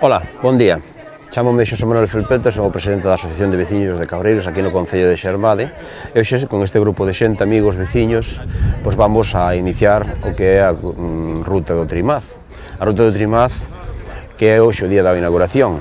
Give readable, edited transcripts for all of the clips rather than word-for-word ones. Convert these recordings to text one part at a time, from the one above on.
Ola, bon día. Chámome Xosé Manuel Felpeto, son o presidente da Asociación de Veciños de Cabreiros aquí no Concello de Xermade e hoxe con este grupo de xente, amigos, veciños, pois vamos a iniciar o que é a Ruta do Trimaz. A Ruta do Trimaz que é hoxe o día da inauguración.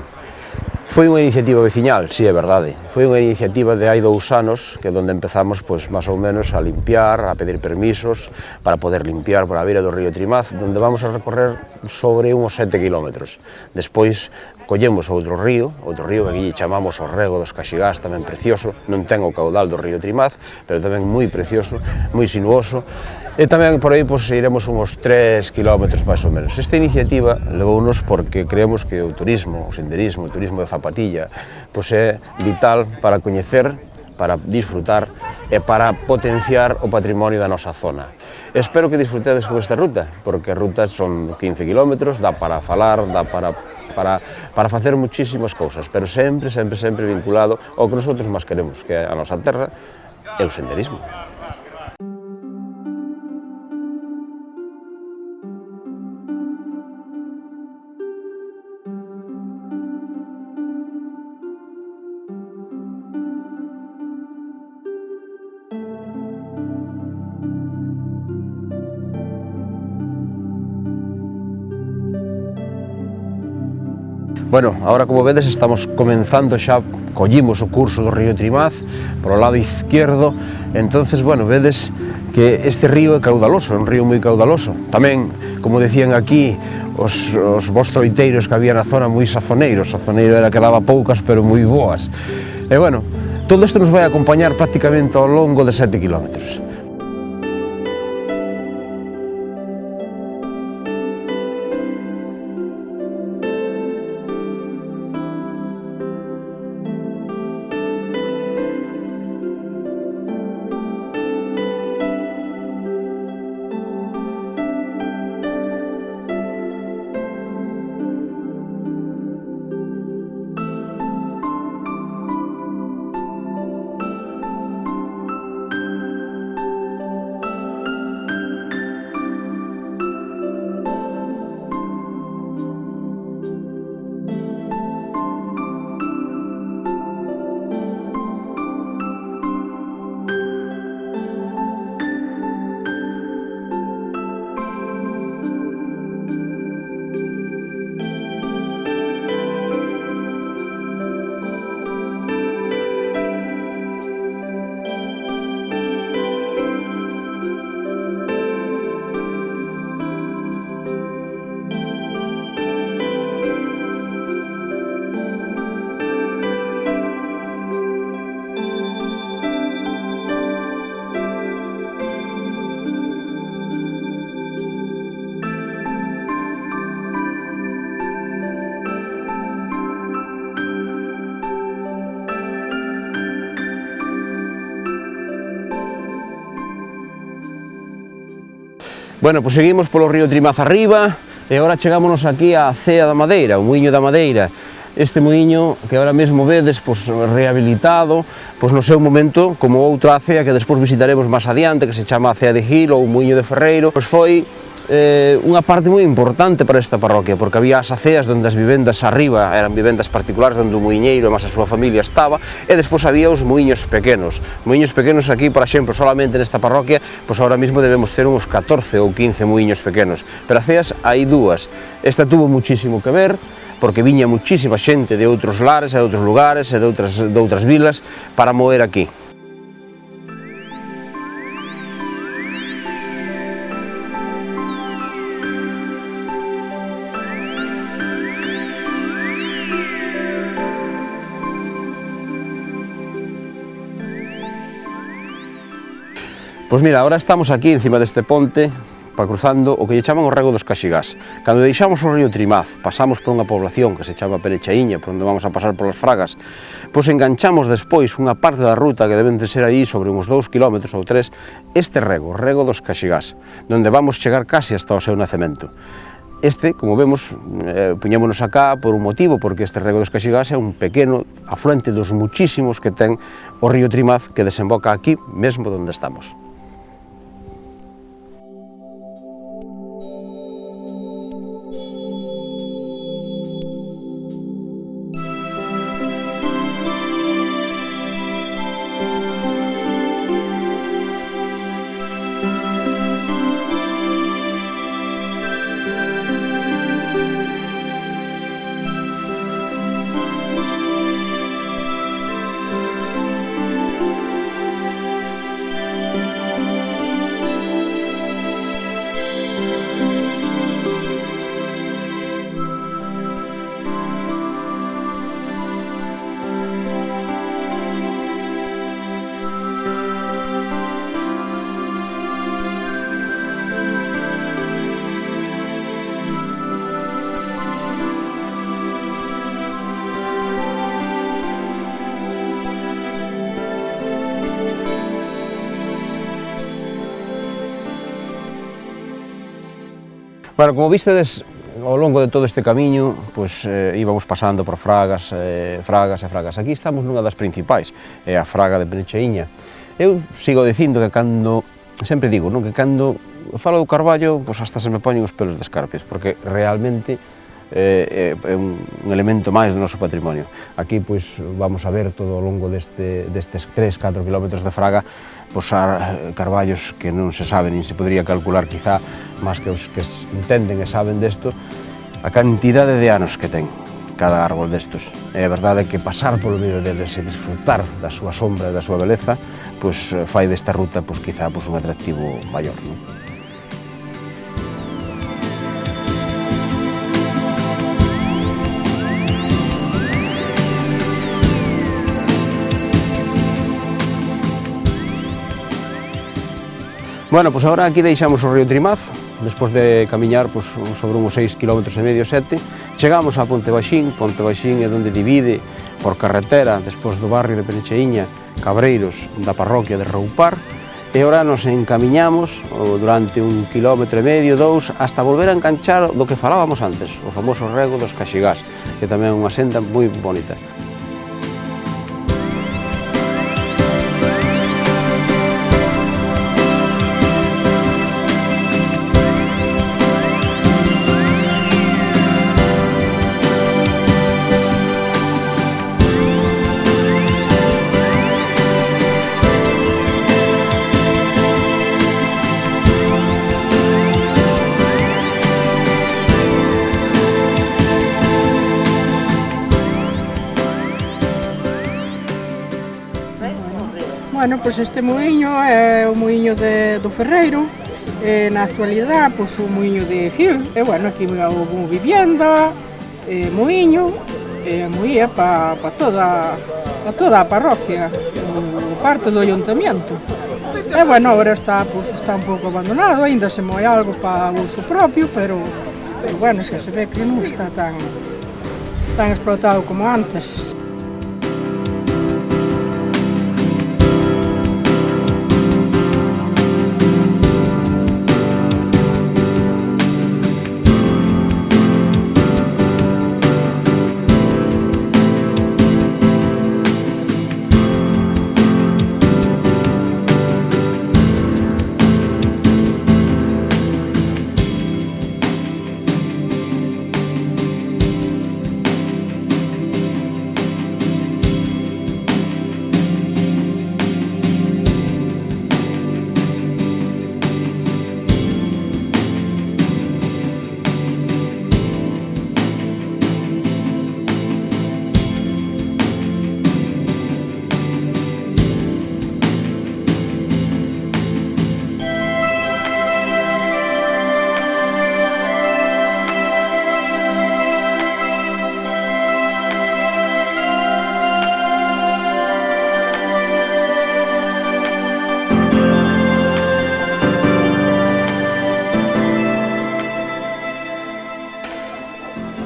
Foi unha iniciativa veciñal, si é verdade. Foi unha iniciativa de hai 2 anos que onde empezamos, pois, máis ou menos a limpiar, a pedir permisos para poder limpiar por a beira do río Trimaz, onde vamos a recorrer sobre uns 7 kilómetros. Despois collemos outro río que aquí chamamos o Rego dos Caxigás, tamén precioso, non ten o caudal do río Trimaz, pero tamén moi precioso, moi sinuoso, e tamén por aí pois, iremos uns 3 kilómetros máis ou menos. Esta iniciativa levounos porque creemos que o turismo, o senderismo, o turismo de zapatilla, pois é vital para coñecer, para disfrutar e para potenciar o patrimonio da nosa zona. Espero que disfrutedes con esta ruta, porque as rutas son 15 kilómetros, dá para falar, dá para facer muchísimas cousas, pero sempre vinculado ao que nosotros máis queremos, que é a nosa terra e o senderismo. Bueno, agora como vedes estamos comenzando xa, collimos o curso do río Trimaz por o lado izquierdo, entonces, bueno, vedes que este río é caudaloso, é un río moi caudaloso. Tamén, como decían aquí, os bons troiteiros que había na zona moi sazoneiros, sazoneiro era que daba poucas pero moi boas. E bueno, todo isto nos vai acompañar prácticamente ao longo de 7 kilómetros. Bueno, pois seguimos polo río Trimaz arriba e agora chegámonos aquí á Cea da Madeira, o Muiño da Madeira. Este muiño que agora mesmo vedes pois, rehabilitado, pois no seu momento, como outra cea que despois visitaremos máis adiante, que se chama a Cea de Gil ou o Muiño de Ferreiro, pois foi unha parte moi importante para esta parroquia, porque había as aceas onde as vivendas arriba eran vivendas particulares onde o muiñeiro e máis a súa familia estaba, e despois había os muiños pequenos. Muiños pequenos aquí, por exemplo, solamente nesta parroquia, pois agora mesmo debemos ter uns 14 ou 15 muiños pequenos, pero aceas hai 2. Esta tuvo muchísimo que ver, porque viña muchísima xente de outros lares e de outros lugares e de outras vilas para moer aquí. Pois mira, agora estamos aquí encima deste ponte, cruzando o que lle chaman o Rego dos Caxigás. Cando deixamos o río Trimaz, pasamos por unha población que se chama Perechaíña, por onde vamos a pasar polas Fragas, pois enganchamos despois unha parte da ruta que deben de ser aí sobre uns 2 km ou 3, este rego, o Rego dos Caxigás, onde vamos chegar casi hasta o seu nacemento. Este, como vemos, puñémonos acá por un motivo, porque este Rego dos Caxigás é un pequeno afluente dos muchísimos que ten o río Trimaz que desemboca aquí mesmo onde estamos. Bueno, como vistedes, ao longo de todo este camiño, pois, íbamos pasando por fragas, fragas e fragas. Aquí estamos nunha das principais, é a fraga de Penecheiña. Eu sigo dicindo que cando, sempre digo, non, que cando falo do Carballo, pois hasta se me poñen os pelos de escarpias, porque realmente é un elemento máis do noso patrimonio. Aquí pois vamos a ver todo ao longo destes 3-4 kilómetros de fraga, pois carballos que non se sabe, nin se podría calcular quizá, máis que os que entenden e saben desto, a cantidade de anos que ten cada árbol destos. É a verdade que pasar polo medio deles e disfrutar da súa sombra e da súa beleza, pois fai desta ruta pois quizá pois un atractivo maior, non? Bueno, pois agora aquí deixamos o río Trimaz, despois de camiñar pois, sobre uns 6,5 km, 7, chegamos a Ponte Baixín. Ponte Baixín é onde divide por carretera, despois do barrio de Penecheiña, Cabreiros, da parroquia de Roupar, e agora nos encamiñamos durante 1,5 km, 2, hasta volver a enganchar do que falábamos antes, o famoso rego dos Caxigás, que tamén é unha senda moi bonita. Bueno, pois este muiño é o muiño do Ferreiro, na actualidade pois o muiño de Gil, e bueno, aquí houve vivienda, muiño, muía para toda a parroquia, parte do ayuntamiento. E bueno, agora está un pouco abandonado, ainda se moe algo para uso propio, pero bueno, xa se ve que non está tan explotado como antes.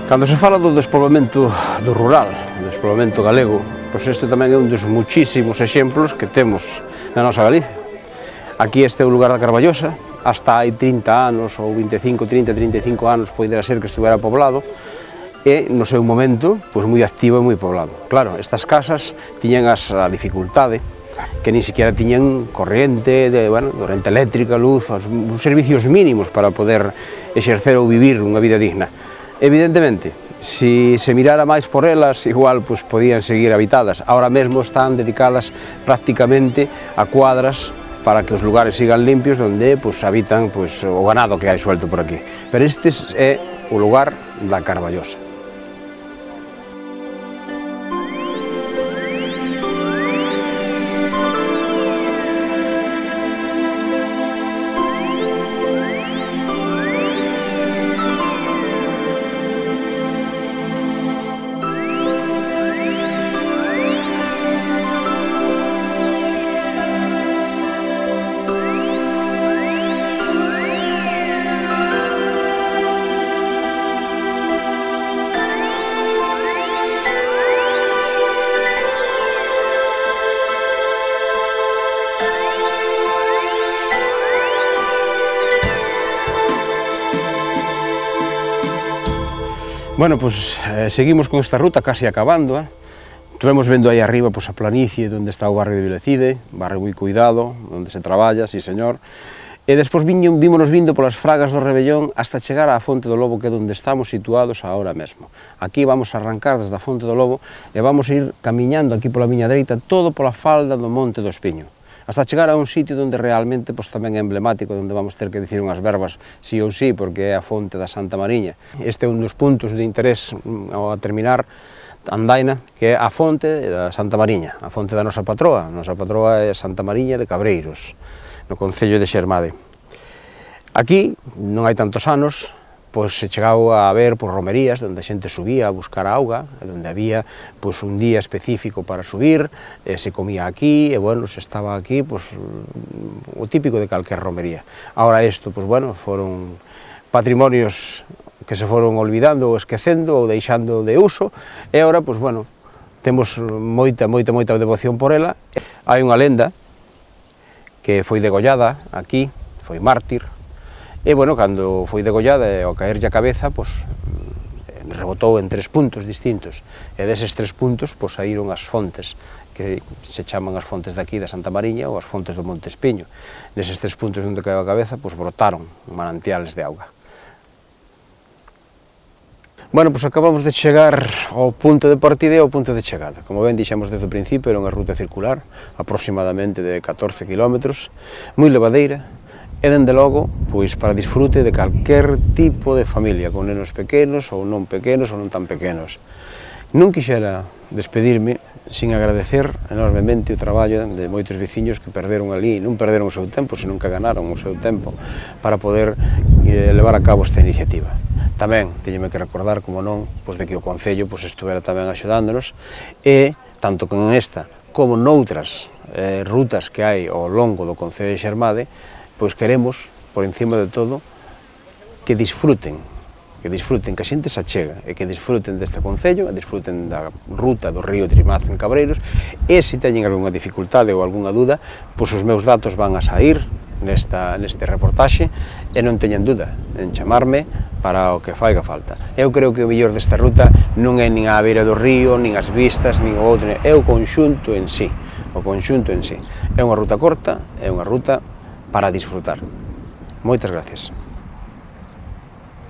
Cando se fala do despoboamento do rural, do despoboamento galego, pois este tamén é un dos muchísimos exemplos que temos na nosa Galicia. Aquí este é o lugar da Carballosa, hasta hai 30 anos ou 25, 30, 35 anos poidera ser que estuvera poblado, e no seu momento pois moi activo e moi poblado. Claro, estas casas tiñan a dificultade que nin siquiera tiñan corrente, corrente eléctrica, luz, os servicios mínimos para poder exercer ou vivir unha vida digna. Evidentemente, se mirara máis por elas, igual pois, podían seguir habitadas. Ahora mesmo están dedicadas prácticamente a cuadras para que os lugares sigan limpios, onde pois, habitan pois, o ganado que hai suelto por aquí. Pero este é o lugar da Carballosa. Bueno, pois seguimos con esta ruta, casi acabando. Estuvemos vendo aí arriba pois, a planicie onde está o barrio de Vilecide, barrio moi cuidado, onde se traballa, sí señor. E despois vímonos vindo polas fragas do Rebellón hasta chegar á Fonte do Lobo, que é onde estamos situados agora mesmo. Aquí vamos a arrancar desde a Fonte do Lobo e vamos a ir camiñando aquí pola miña dereita, todo pola falda do Monte do Espiño, hasta chegar a un sitio onde realmente pois, tamén é emblemático, onde vamos ter que dicir unhas verbas sí ou sí, porque é a Fonte da Santa Mariña. Este é un dos puntos de interés ao terminar andaina, que é a fonte da Santa Mariña, a fonte da nosa patroa. A nosa patroa é Santa Mariña de Cabreiros, no concello de Xermade. Aquí, non hai tantos anos, pois se chegou a ver por romerías, onde a xente subía a buscar auga, onde había pois, un día específico para subir, se comía aquí, e bueno, se estaba aquí, pois, o típico de calquer romería. Ahora isto, pois bueno, foron patrimonios que se foron olvidando ou esquecendo ou deixando de uso, e agora, pois, bueno, temos moita devoción por ela. Hai unha lenda que foi degollada aquí, foi mártir, e, bueno, cando foi degollada e ao caerlle a cabeza, pois, rebotou en 3 puntos distintos, e deses 3 puntos, pois, saíron as fontes, que se chaman as fontes daqui da Santa Mariña ou as fontes do Monte Espiño. Neses 3 puntos onde caeu a cabeza, pois, brotaron manantiales de auga. Bueno, pois acabamos de chegar ao punto de partida e ao punto de chegada. Como ben dixemos desde o principio, era unha ruta circular, aproximadamente de 14 km, moi levadeira, e, dende logo, pois para disfrute de calquer tipo de familia, con nenos pequenos ou non tan pequenos. Non quixera despedirme sin agradecer enormemente o traballo de moitos veciños que perderon ali, non perderon o seu tempo, senón que ganaron o seu tempo para poder levar a cabo esta iniciativa. Tamén teñome que recordar, como non, pois de que o Concello pois estuvera tamén axudándonos, e tanto con esta como noutras rutas que hai ao longo do Concello de Xermade, pois queremos, por encima de todo, que disfruten, que a xente se achega e que disfruten deste Concello, disfruten da ruta do río Trimaz en Cabreiros, e se teñen algunha dificultade ou algunha dúda, pois os meus datos van a sair neste reportaxe, e non teñen dúda en chamarme para o que faiga falta. Eu creo que o mellor desta ruta non é nin a beira do río, nin as vistas, nin o outro, é o conxunto en sí. O conxunto en sí. É unha ruta corta, é unha ruta para disfrutar. Moitas gracias.